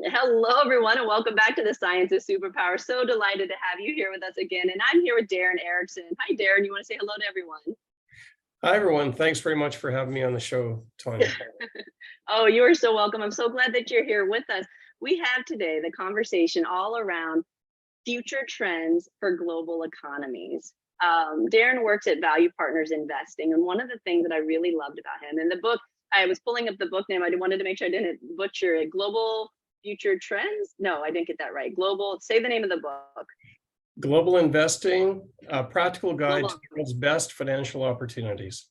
Hello, everyone, and welcome back to the Science of Superpowers. So delighted to have you here with us again. And I'm here with Darrin Erickson. Hi, Darrin. You want to say hello to everyone? Hi, everyone. Thanks very much for having me on the show, Tonya. Oh, you are so welcome. I'm so glad that you're here with us. We have today the conversation all around future trends for global economies. Darrin works at Value Partners Investing. And one of the things that I really loved about him in the book, I was pulling up the book name. I wanted to make sure I didn't butcher it. Global Future Trends? No, I didn't get that right. Global, say the name of the book. Global Investing, a practical guide to Global. the world's best financial opportunities.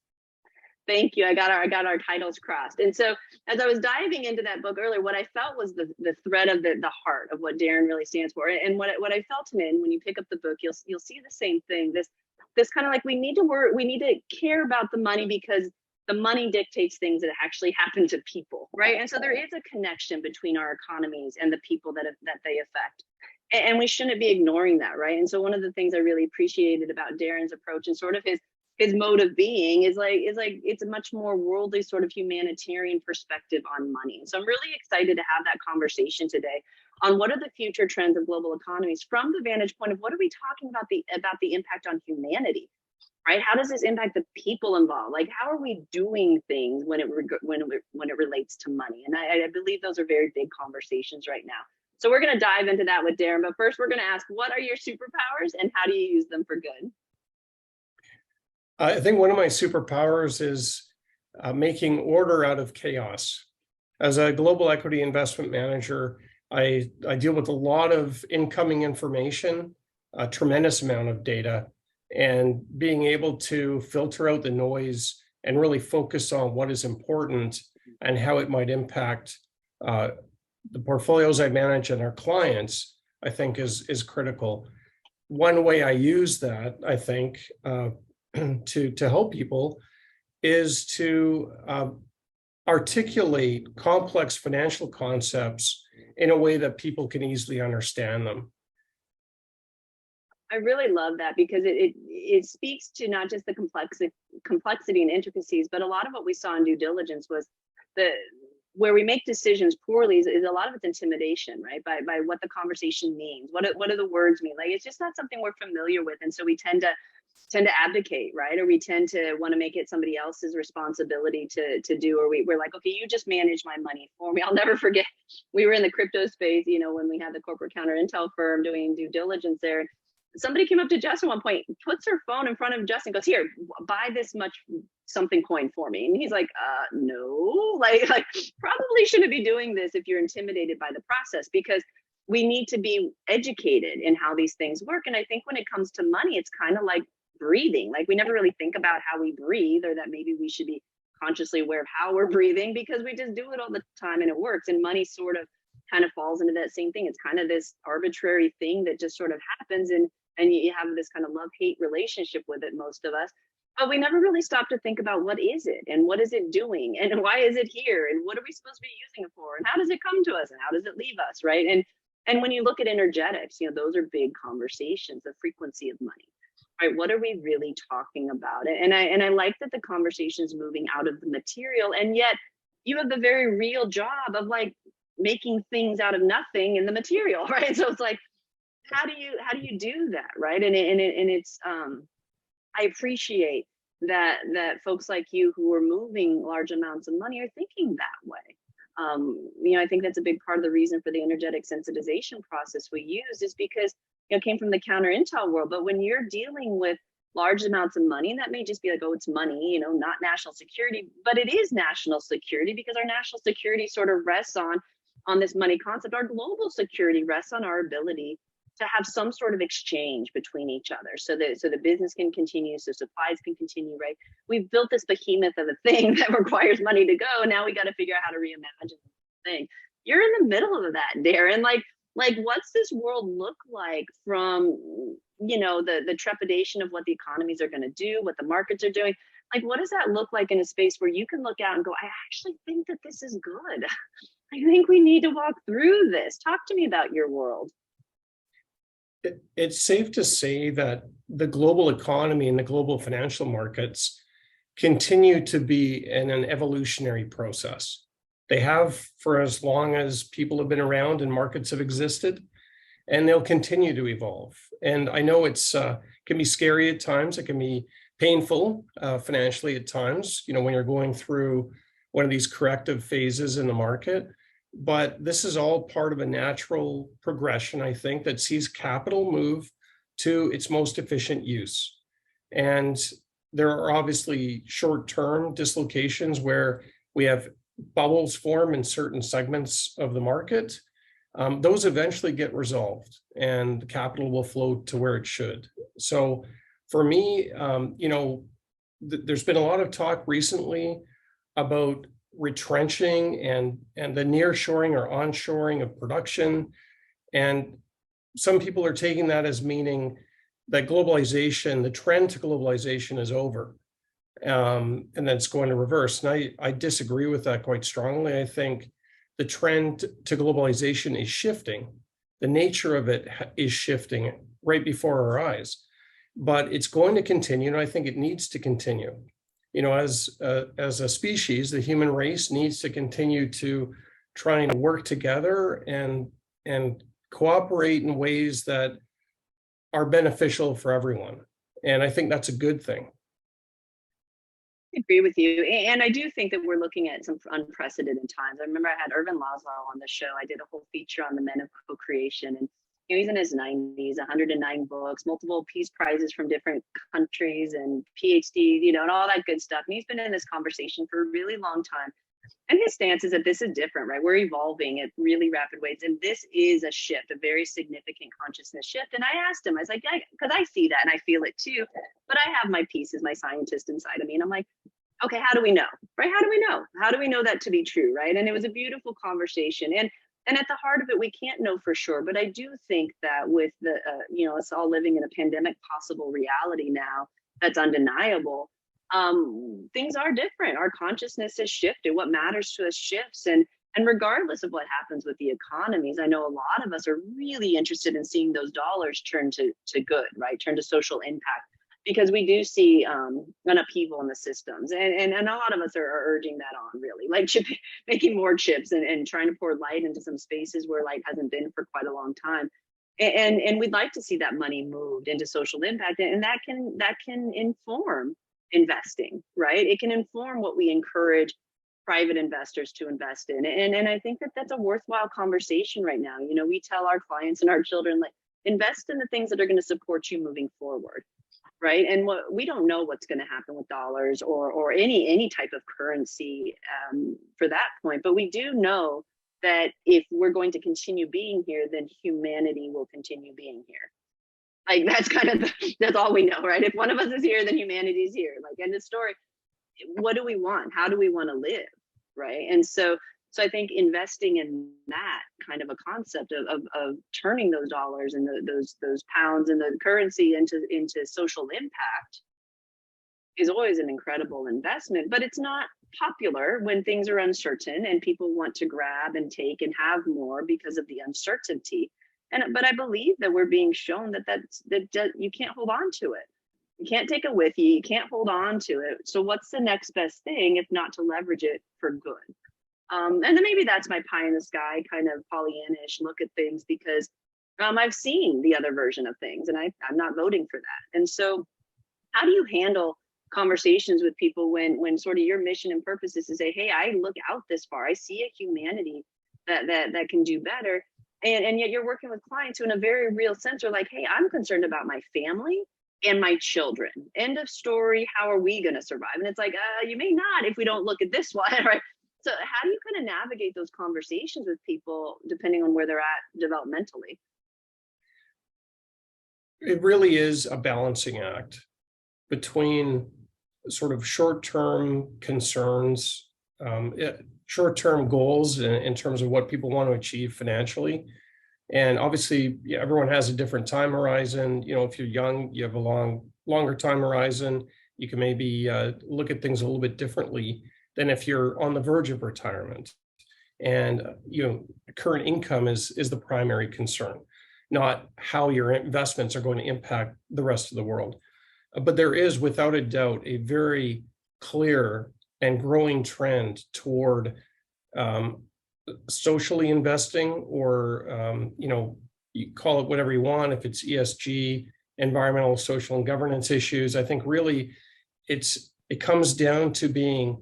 Thank you. I got our titles crossed. And so as I was diving into that book earlier, what I felt was the thread of the heart of what Darrin really stands for. And what I felt him in when you pick up the book, you'll see the same thing. This kind of like we need to care about the money because the money dictates things that actually happen to people, right? And so there is a connection between our economies and the people that they affect. And we shouldn't be ignoring that, right? And so one of the things I really appreciated about Darrin's approach and sort of his mode of being is like it's a much more worldly sort of humanitarian perspective on money. So I'm really excited to have that conversation today on what are the future trends of global economies from the vantage point of what are we talking about the impact on humanity, right? How does this impact the people involved? Like how are we doing things when it relates to money? And I believe those are very big conversations right now. So we're going to dive into that with Darrin, but first we're going to ask, what are your superpowers and how do you use them for good? I think one of my superpowers is making order out of chaos. As a global equity investment manager, I deal with a lot of incoming information, a tremendous amount of data, and being able to filter out the noise and really focus on what is important and how it might impact the portfolios I manage and our clients, I think is critical. One way I use that, I think, to help people is to articulate complex financial concepts in a way that people can easily understand them. I really love that because it speaks to not just the complexity and intricacies, but a lot of what we saw in due diligence was the where we make decisions poorly is a lot of it's intimidation, right? By what the conversation means, what do the words mean? Like it's just not something we're familiar with, and so we tend to abdicate, right? Or we tend to want to make it somebody else's responsibility to do, or we're like, okay, you just manage my money for me. I'll never forget, we were in the crypto space, when we had the corporate counter intel firm doing due diligence there. Somebody came up to Justin at one point, puts her phone in front of Justin, goes, here, buy this much something coin for me. And he's like, no, like probably shouldn't be doing this if you're intimidated by the process, because we need to be educated in how these things work. And I think when it comes to money, it's kind of like breathing. Like we never really think about how we breathe, or that maybe we should be consciously aware of how we're breathing because we just do it all the time and it works. And money sort of kind of falls into that same thing. It's kind of this arbitrary thing that just sort of happens, and you have this kind of love-hate relationship with it, most of us. But we never really stop to think about what is it and what is it doing and why is it here and what are we supposed to be using it for and how does it come to us and how does it leave us, right? And when you look at energetics, those are big conversations, the frequency of money, right? What are we really talking about? And I like that the conversation is moving out of the material, and yet you have the very real job of like making things out of nothing in the material, right? So it's like, how do you do that, right? And it's I appreciate that folks like you who are moving large amounts of money are thinking that way. I think that's a big part of the reason for the energetic sensitization process we use is because it came from the counter intel world. But when you're dealing with large amounts of money, that may just be like, oh, it's money, not national security, but it is national security because our national security sort of rests on this money concept. Our global security rests on our ability to have some sort of exchange between each other so the business can continue, so supplies can continue, right? We've built this behemoth of a thing that requires money to go. Now we got to figure out how to reimagine the thing. You're in the middle of that, Darrin. Like what's this world look like from the trepidation of what the economies are going to do, what the markets are doing? Like what does that look like in a space where you can look out and go, I actually think that this is good. I think we need to walk through this. Talk to me about your world. It's safe to say that the global economy and the global financial markets continue to be in an evolutionary process. They have for as long as people have been around and markets have existed, and they'll continue to evolve. And I know it's can be scary at times. It can be painful financially at times, when you're going through one of these corrective phases in the market. But this is all part of a natural progression, I think, that sees capital move to its most efficient use. And there are obviously short-term dislocations where we have bubbles form in certain segments of the market. Those eventually get resolved and the capital will flow to where it should. So for me, there's been a lot of talk recently about retrenching and the nearshoring or onshoring of production. And some people are taking that as meaning that globalization, the trend to globalization is over. And then it's going to reverse. And I disagree with that quite strongly. I think the trend to globalization is shifting. The nature of it is shifting right before our eyes, but it's going to continue. And I think it needs to continue. As a species, the human race needs to continue to try and work together and cooperate in ways that are beneficial for everyone. And I think that's a good thing. I agree with you. And I do think that we're looking at some unprecedented times. I remember I had Irvin Laszlo on the show. I did a whole feature on the men of co-creation. And he's in his 90s, 109 books, multiple peace prizes from different countries and PhDs, and all that good stuff. And he's been in this conversation for a really long time. And his stance is that this is different, right? We're evolving at really rapid rates. And this is a shift, a very significant consciousness shift. And I asked him, I was like, because I see that and I feel it too. But I have my pieces, my scientist inside of me. And I'm like, okay, how do we know, right? How do we know? How do we know that to be true, right? And it was a beautiful conversation. And at the heart of it, we can't know for sure. But I do think that with the, us all living in a pandemic possible reality now that's undeniable, things are different. Our consciousness has shifted. What matters to us shifts. And regardless of what happens with the economies, I know a lot of us are really interested in seeing those dollars turn to good, right? Turn to social impact, because we do see an upheaval in the systems. And a lot of us are urging that on, really, like making more chips and trying to pour light into some spaces where light hasn't been for quite a long time. And we'd like to see that money moved into social impact. And that can inform investing, right? It can inform what we encourage private investors to invest in. And I think that that's a worthwhile conversation right now. We tell our clients and our children, like, invest in the things that are going to support you moving forward, right? And we don't know what's going to happen with dollars or any type of currency for that point. But we do know that if we're going to continue being here, then humanity will continue being here. Like, that's kind of, that's all we know, right? If one of us is here, then humanity's here. Like, end of story. What do we want? How do we want to live, right? And so I think investing in that kind of a concept of turning those dollars and those pounds and the currency into social impact is always an incredible investment. But it's not popular when things are uncertain and people want to grab and take and have more because of the uncertainty. But I believe that we're being shown that you can't hold on to it. You can't take it with you. You can't hold on to it. So what's the next best thing if not to leverage it for good? And then maybe that's my pie in the sky kind of Pollyannish look at things, because I've seen the other version of things and I'm not voting for that. And so how do you handle conversations with people when sort of your mission and purpose is to say, hey, I look out this far. I see a humanity that can do better. And yet you're working with clients who in a very real sense are like, hey, I'm concerned about my family and my children. End of story. How are we going to survive? And it's like, you may not if we don't look at this one, right? So how do you kind of navigate those conversations with people depending on where they're at developmentally? It really is a balancing act between sort of short-term concerns, short-term goals in terms of what people want to achieve financially. And obviously, everyone has a different time horizon. If you're young, you have a longer time horizon. You can maybe look at things a little bit differently than if you're on the verge of retirement. And current income is the primary concern, not how your investments are going to impact the rest of the world. But there is, without a doubt, a very clear and growing trend toward socially investing, or you call it whatever you want, if it's ESG, environmental, social, and governance issues. I think really it comes down to being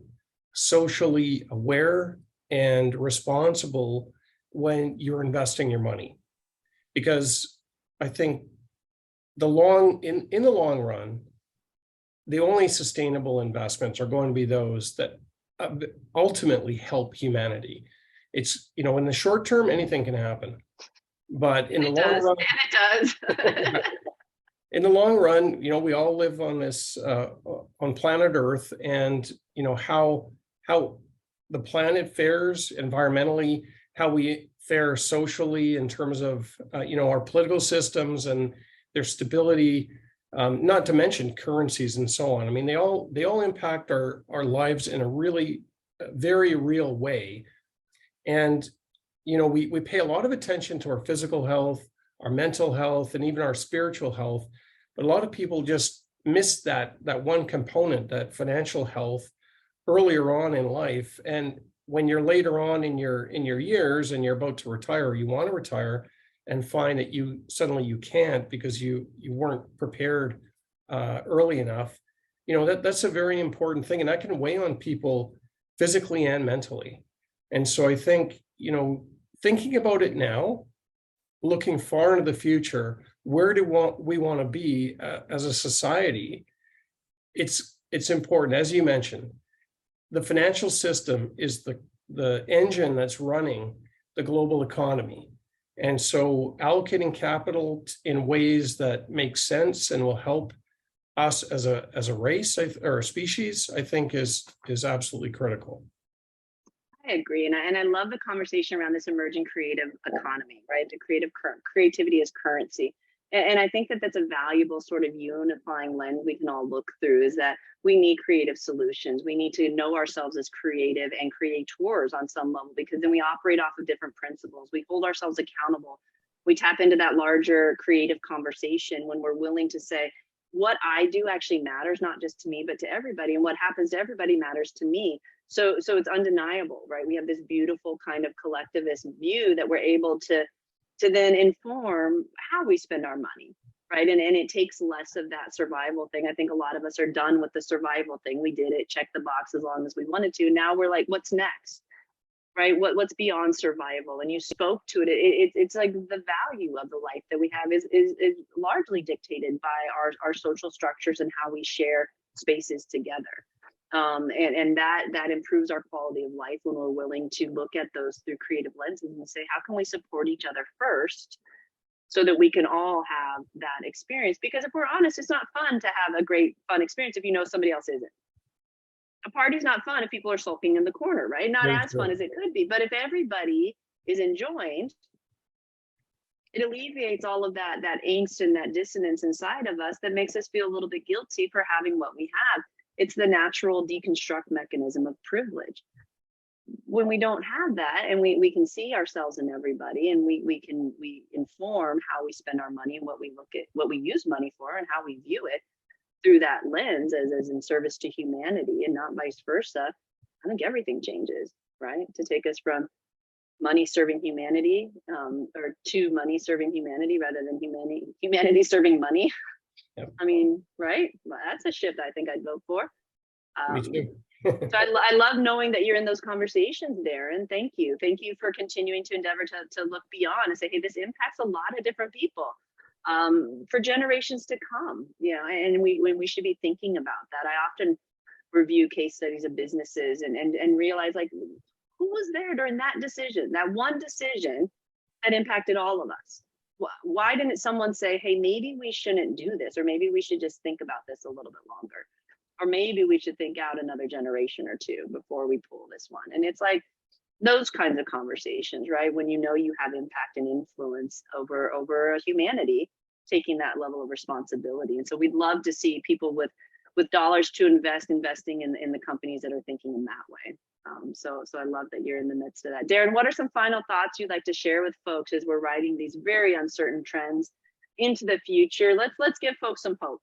socially aware and responsible when you're investing your money. Because I think in the long run, the only sustainable investments are going to be those that ultimately help humanity. It's, in the short term, anything can happen. But in the long run, it does. in the long run, we all live on this on planet Earth, and how the planet fares environmentally, how we fare socially in terms of our political systems and their stability, not to mention currencies and so on. I mean, they all impact our lives in a really very real way. And we pay a lot of attention to our physical health, our mental health, and even our spiritual health. But a lot of people just miss that one component, that financial health, earlier on in life. And when you're later on in your years and you're about to retire, you want to retire, and find that you suddenly can't because you weren't prepared early enough, that's a very important thing, and that can weigh on people physically and mentally. And so I think, thinking about it now, looking far into the future, where do we want to be as a society? It's important, as you mentioned, the financial system is the engine that's running the global economy. And so allocating capital in ways that make sense and will help us as a race or a species, I think is absolutely critical. I agree, and I love the conversation around this emerging creative economy, right? The creativity as currency, and I think that that's a valuable sort of unifying lens we can all look through. Is that we need creative solutions. We need to know ourselves as creative and creators on some level, because then we operate off of different principles. We hold ourselves accountable. We tap into that larger creative conversation when we're willing to say, what I do actually matters, not just to me, but to everybody. And what happens to everybody matters to me. So it's undeniable, right? We have this beautiful kind of collectivist view that we're able to then inform how we spend our money, right? And it takes less of that survival thing. I think a lot of us are done with the survival thing. We did it, check the box as long as we wanted to. Now we're like, what's next? Right? What's beyond survival? And you spoke to it. It's like the value of the life that we have is largely dictated by our social structures and how we share spaces together. And that improves our quality of life when we're willing to look at those through creative lenses and say, how can we support each other first, so that we can all have that experience? Because if we're honest, it's not fun to have a great fun experience if you know somebody else isn't. A party's not fun if people are sulking in the corner, right? Not as fun as it could be. But if everybody is enjoying, it alleviates all of that angst and that dissonance inside of us that makes us feel a little bit guilty for having what we have. It's the natural deconstruct mechanism of privilege. When we don't have that, and we can see ourselves in everybody, and we inform how we spend our money and what we use money for and how we view it through that lens as in service to humanity and not vice versa, I think everything changes, right? To take us from money serving humanity, or to money serving humanity rather than humanity serving money. Yep. I mean, right? Well, that's a shift I think I'd vote for. Me too. So I love knowing that you're in those conversations, Darrin. Thank you. Thank you for continuing to endeavor to look beyond and say, hey, this impacts a lot of different people for generations to come. And we should be thinking about that. I often review case studies of businesses and realize, like, who was there during that decision, that one decision that impacted all of us? Why didn't someone say, hey, maybe we shouldn't do this, or maybe we should just think about this a little bit longer, or maybe we should think out another generation or two before we pull this one? And it's like those kinds of conversations, right? When you have impact and influence over humanity, taking that level of responsibility. And so we'd love to see people with dollars to investing in the companies that are thinking in that way. So I love that you're in the midst of that. Darrin, what are some final thoughts you'd like to share with folks as we're riding these very uncertain trends into the future? Let's give folks some hope.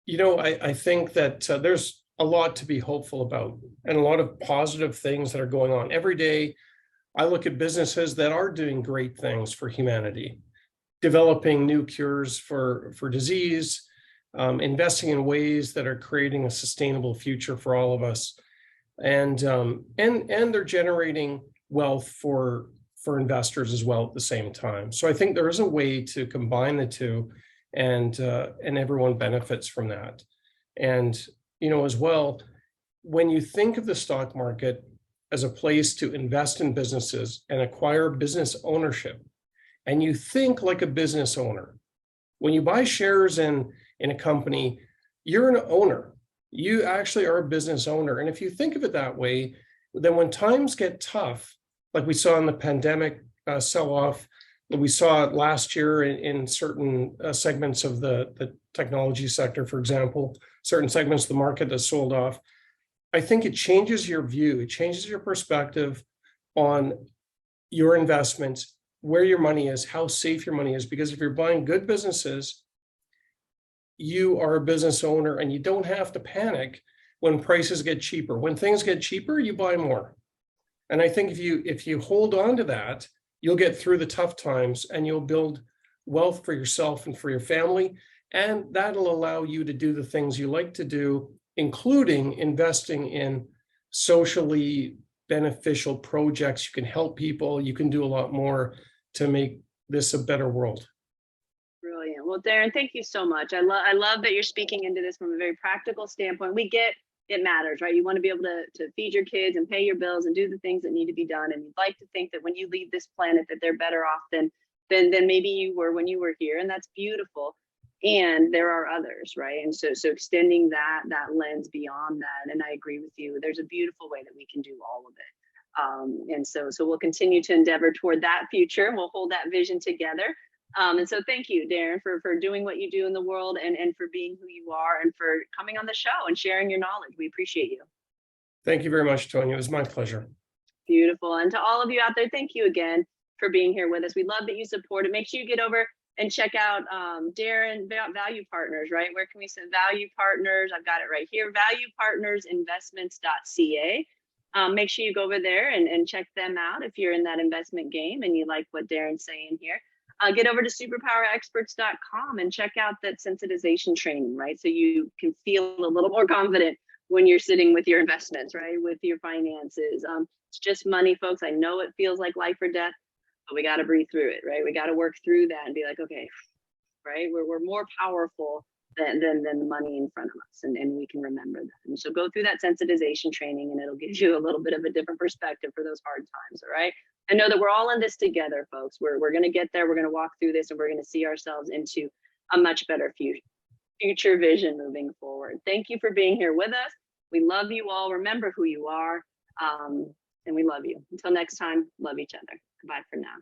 I think that there's a lot to be hopeful about and a lot of positive things that are going on. Every day, I look at businesses that are doing great things for humanity, developing new cures for disease, investing in ways that are creating a sustainable future for all of us. And they're generating wealth for investors as well at the same time. So I think there is a way to combine the two, and everyone benefits from that. And as well, when you think of the stock market as a place to invest in businesses and acquire business ownership, and you think like a business owner, when you buy shares in a company, you're an owner. You actually are a business owner. And if you think of it that way, then when times get tough, like we saw in the pandemic sell-off, we saw it last year in certain segments of the technology sector, for example, certain segments of the market that sold off, I think it changes your view. It changes your perspective on your investments, where your money is, how safe your money is. Because if you're buying good businesses, you are a business owner and you don't have to panic when prices get cheaper. When things get cheaper, you buy more. And I think if you hold on to that, you'll get through the tough times and you'll build wealth for yourself and for your family. And that'll allow you to do the things you like to do, including investing in socially beneficial projects. You can help people. You can do a lot more to make this a better world. Brilliant. Well, Darrin, thank you so much. I love that you're speaking into this from a very practical standpoint. We get it matters, right? You want to be able to feed your kids and pay your bills and do the things that need to be done. And you'd like to think that when you leave this planet that they're better off than maybe you were when you were here. And that's beautiful. And there are others, right? And so extending that lens beyond that. And I agree with you. There's a beautiful way that we can do all of it. And so we'll continue to endeavor toward that future, and we'll hold that vision together. And so thank you, Darrin, for doing what you do in the world and for being who you are and for coming on the show and sharing your knowledge. We appreciate you. Thank you very much, Tonya. It was my pleasure. Beautiful. And to all of you out there, thank you again for being here with us. We love that you support it. Make sure you get over and check out Darrin, Value Partners, right? Where can we send Value Partners? I've got it right here, valuepartnersinvestments.ca. Make sure you go over there and check them out if you're in that investment game and you like what Darrin's saying here. Get over to superpowerexperts.com and check out that sensitization training, right? So you can feel a little more confident when you're sitting with your investments, right? With your finances. It's just money, folks. I know it feels like life or death, but we got to breathe through it, right? We got to work through that and be like, okay, right? We're more powerful than the money in front of us. And we can remember that. And so go through that sensitization training and it'll give you a little bit of a different perspective for those hard times, all right? I know that we're all in this together, folks. We're going to get there. We're going to walk through this and we're going to see ourselves into a much better future vision moving forward. Thank you for being here with us. We love you all. Remember who you are. And we love you. Until next time, love each other. Goodbye for now.